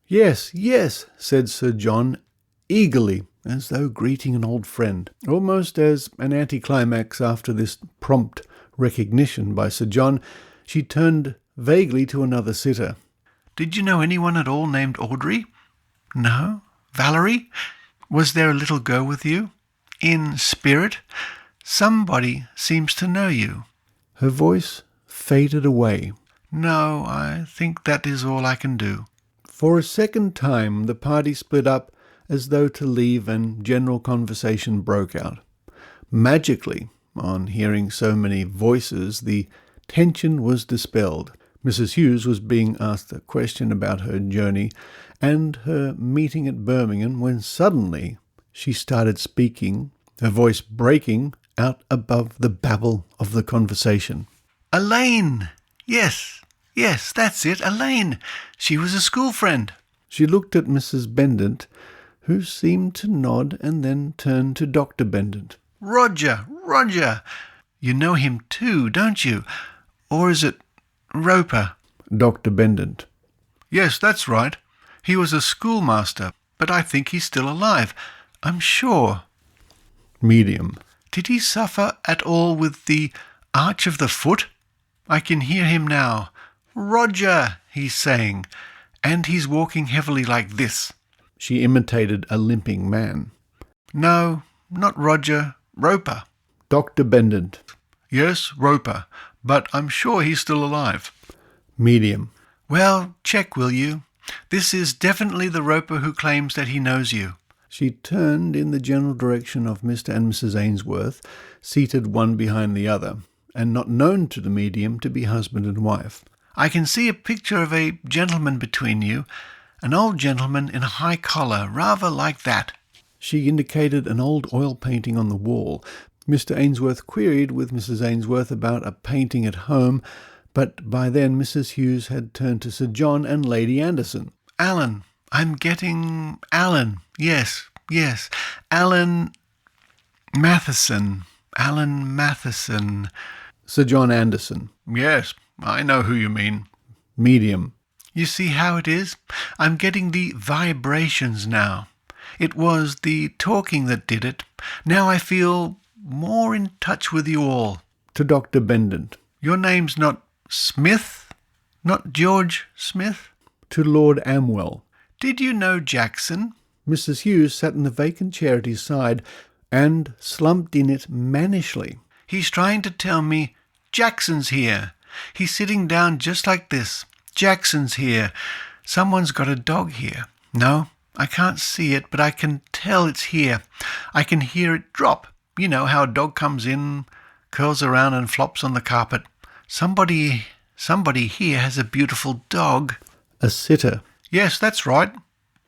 "Yes, yes," said Sir John, eagerly, as though greeting an old friend. Almost as an anticlimax after this prompt recognition by Sir John, she turned vaguely to another sitter. "Did you know anyone at all named Audrey? No? Valerie? Was there a little girl with you? In spirit? Somebody seems to know you." Her voice faded away. "No, I think that is all I can do." For a second time the party split up as though to leave, and general conversation broke out. Magically, on hearing so many voices, the tension was dispelled. Mrs. Hughes was being asked a question about her journey and her meeting at Birmingham, when suddenly she started speaking, her voice breaking out above the babble of the conversation. "Elaine! Yes, that's it, Elaine. She was a school friend." She looked at Mrs. Bendant, who seemed to nod, and then turned to Dr. Bendant. Roger! You know him too, don't you? Or is it Roper?" Dr. Bendant. "Yes, that's right. He was a schoolmaster, but I think he's still alive. I'm sure." Medium. "Did he suffer at all with the arch of the foot? I can hear him now. 'Roger,' he's saying, and he's walking heavily like this." She imitated a limping man. "No, not Roger. Roper." Dr. Bendant. "Yes, Roper, but I'm sure he's still alive." Medium. "Well, check, will you? This is definitely the Roper who claims that he knows you." She turned in the general direction of Mr. and Mrs. Ainsworth, seated one behind the other, and not known to the medium to be husband and wife. "I can see a picture of a gentleman between you, an old gentleman in a high collar, rather like that." She indicated an old oil painting on the wall. Mr. Ainsworth queried with Mrs. Ainsworth about a painting at home, but by then Mrs. Hughes had turned to Sir John and Lady Anderson. "Alan. I'm getting Alan. Yes. Alan Matheson. Sir John Anderson. "Yes, I know who you mean." Medium. "You see how it is? I'm getting the vibrations now. It was the talking that did it. Now I feel more in touch with you all." To Dr. Bendant. "Your name's not Smith? Not George Smith?" To Lord Amwell. "Did you know Jackson?" Mrs. Hughes sat in the vacant chair at his side and slumped in it mannishly. "He's trying to tell me Jackson's here. He's sitting down just like this. Jackson's here. Someone's got a dog here. No, I can't see it, but I can tell it's here. I can hear it drop. You know how a dog comes in, curls around and flops on the carpet. Somebody here has a beautiful dog." A sitter. "Yes, that's right.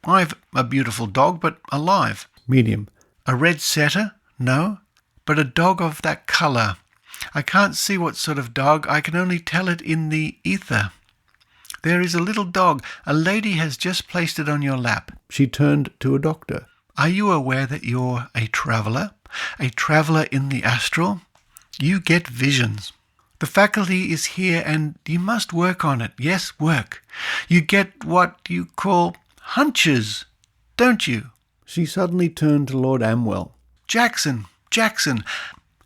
I've a beautiful dog, but alive." Medium. "A red setter? No, but a dog of that colour. I can't see what sort of dog. I can only tell it in the ether. There is a little dog. A lady has just placed it on your lap." She turned to a doctor. "Are you aware that you're a traveller? A traveller in the astral? You get visions. The faculty is here and you must work on it. Yes, work. You get what you call hunches, don't you?" She suddenly turned to Lord Amwell. Jackson!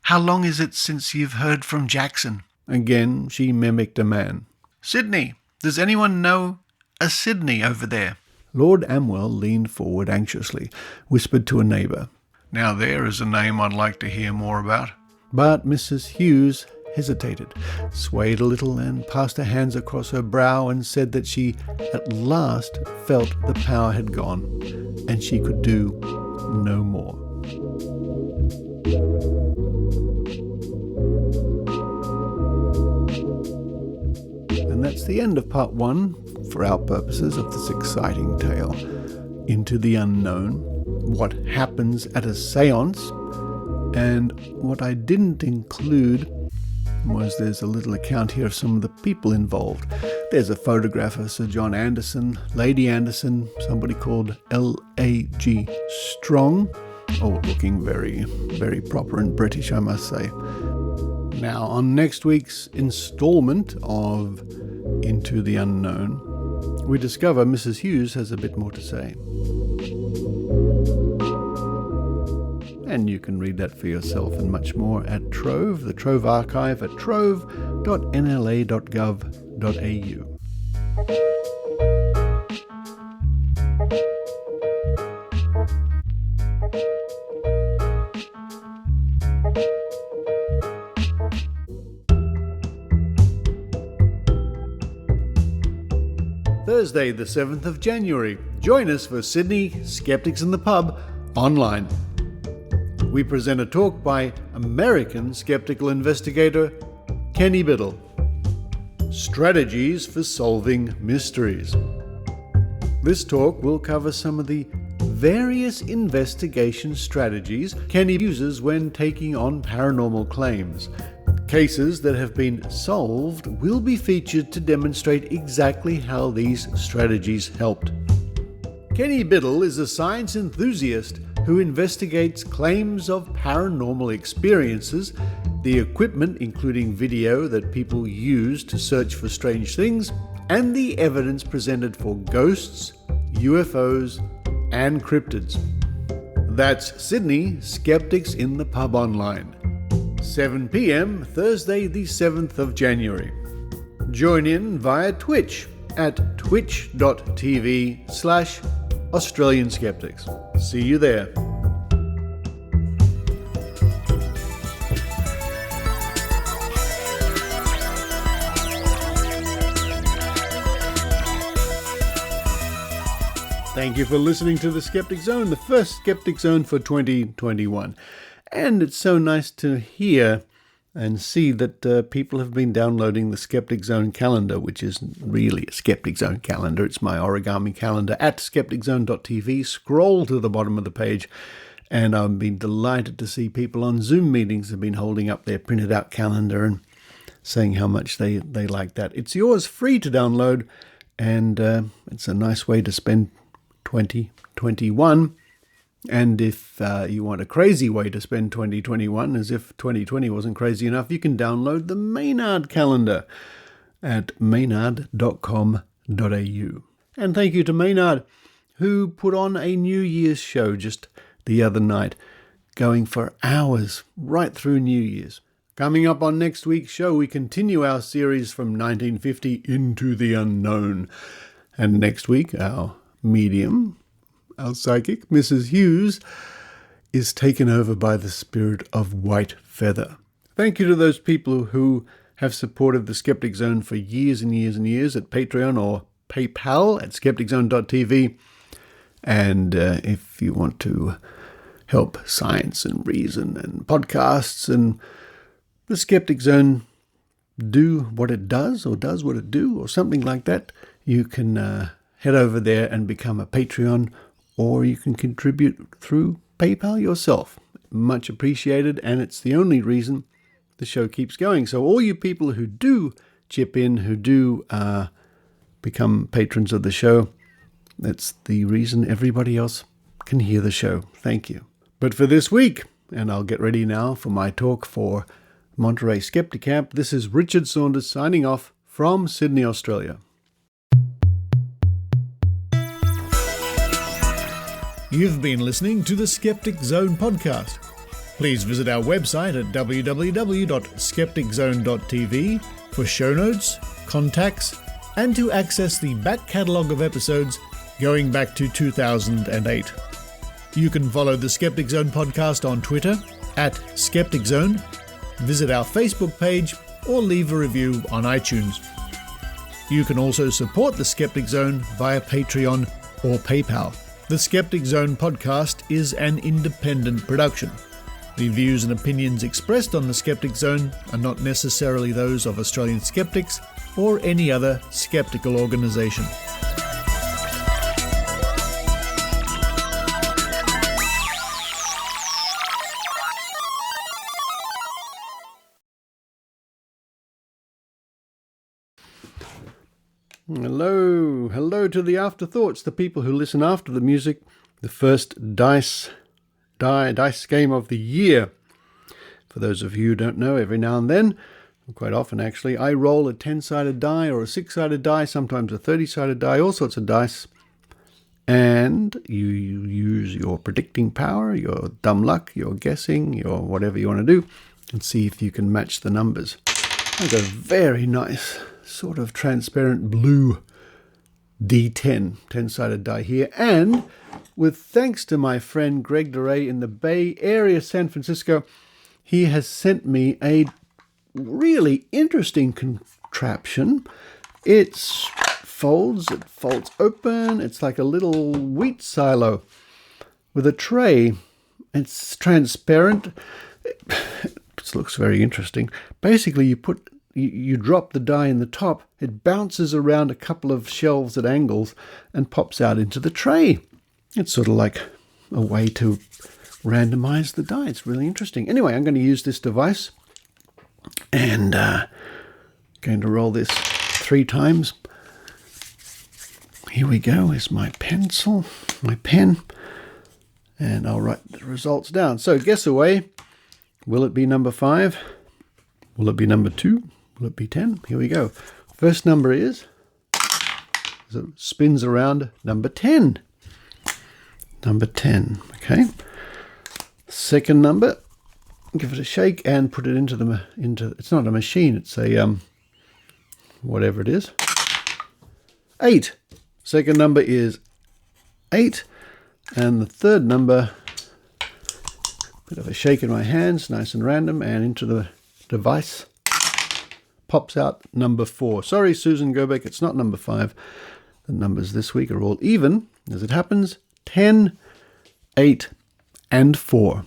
How long is it since you've heard from Jackson?" Again she mimicked a man. "Sydney! Does anyone know a Sydney over there?" Lord Amwell leaned forward anxiously, whispered to a neighbour. "Now there is a name I'd like to hear more about." But Mrs. Hughes hesitated, swayed a little and passed her hands across her brow and said that she at last felt the power had gone and she could do no more. And that's the end of part 1, for our purposes, of this exciting tale. Into the unknown, what happens at a seance, and what I didn't include was there's a little account here of some of the people involved. There's a photograph of Sir John Anderson, Lady Anderson, somebody called L.A.G. Strong, all looking very, very proper and British, I must say. Now, on next week's instalment of Into the Unknown, we discover Mrs. Hughes has a bit more to say. And you can read that for yourself and much more at Trove, the Trove Archive at trove.nla.gov.au. Thursday, the 7th of January. Join us for Sydney Skeptics in the Pub online. We present a talk by American skeptical investigator Kenny Biddle. Strategies for Solving Mysteries. This talk will cover some of the various investigation strategies Kenny uses when taking on paranormal claims. Cases that have been solved will be featured to demonstrate exactly how these strategies helped. Kenny Biddle is a science enthusiast who investigates claims of paranormal experiences, the equipment including video that people use to search for strange things, and the evidence presented for ghosts, UFOs, and cryptids. That's Sydney Skeptics in the Pub online. 7 p.m, Thursday the 7th of January. Join in via Twitch at twitch.tv/Australian Skeptics. See you there. Thank you for listening to the Skeptic Zone, the first Skeptic Zone for 2021. And it's so nice to hear and see that people have been downloading the Skeptic Zone calendar, which isn't really a Skeptic Zone calendar. It's my origami calendar at skepticzone.tv. Scroll to the bottom of the page, and I've been delighted to see people on Zoom meetings have been holding up their printed out calendar and saying how much they like that. It's yours free to download, and it's a nice way to spend 2021. And if you want a crazy way to spend 2021, as if 2020 wasn't crazy enough, you can download the Maynard calendar at maynard.com.au. And thank you to Maynard, who put on a New Year's show just the other night, going for hours right through New Year's. Coming up on next week's show, we continue our series from 1950 Into the Unknown. And next week, our medium our psychic, Mrs. Hughes, is taken over by the spirit of White Feather. Thank you to those people who have supported the Skeptic Zone for years and years and years at Patreon or PayPal at skepticzone.tv. And if you want to help Science and Reason and podcasts and the Skeptic Zone do what it does or does what it do or something like that, you can head over there and become a Patreon, or you can contribute through PayPal yourself. Much appreciated, and it's the only reason the show keeps going. So all you people who do chip in, who do become patrons of the show, that's the reason everybody else can hear the show. Thank you. But for this week, and I'll get ready now for my talk for Monterey Skeptic Camp, this is Richard Saunders signing off from Sydney, Australia. You've been listening to the Skeptic Zone podcast. Please visit our website at www.skepticzone.tv for show notes, contacts, and to access the back catalogue of episodes going back to 2008. You can follow the Skeptic Zone podcast on Twitter at Skeptic Zone, visit our Facebook page, or leave a review on iTunes. You can also support the Skeptic Zone via Patreon or PayPal. The Skeptic Zone podcast is an independent production. The views and opinions expressed on the Skeptic Zone are not necessarily those of Australian skeptics or any other skeptical organisation. Hello to the afterthoughts, the people who listen after the music, the first dice game of the year. For those of you who don't know, every now and then, quite often actually, I roll a 10-sided die or a 6-sided die, sometimes a 30-sided die, all sorts of dice, and you use your predicting power, your dumb luck, your guessing, your whatever you want to do, and see if you can match the numbers. I've got a very nice sort of transparent blue D10, 10-sided die here, and with thanks to my friend Greg DeRay in the Bay Area, San Francisco, he has sent me a really interesting contraption. It folds open, it's like a little wheat silo with a tray. It's transparent. It looks very interesting. Basically, you drop the die in the top, it bounces around a couple of shelves at angles and pops out into the tray. It's sort of like a way to randomize the die. It's really interesting. Anyway, I'm going to use this device and going to roll this 3 times. Here we go. Here's my pencil, my pen, and I'll write the results down. So guess away. Will it be number 5? Will it be number 2? Will it be 10? Here we go. First number is, as it spins around, number 10. Number 10, okay. Second number, give it a shake and put it into it's not a machine, it's a, whatever it is. 8. Second number is 8. And the third number, bit of a shake in my hands, nice and random, and into the device pops out number 4. Sorry, Susan Gerbeck, it's not number 5. The numbers this week are all even, as it happens, 10, 8, and 4.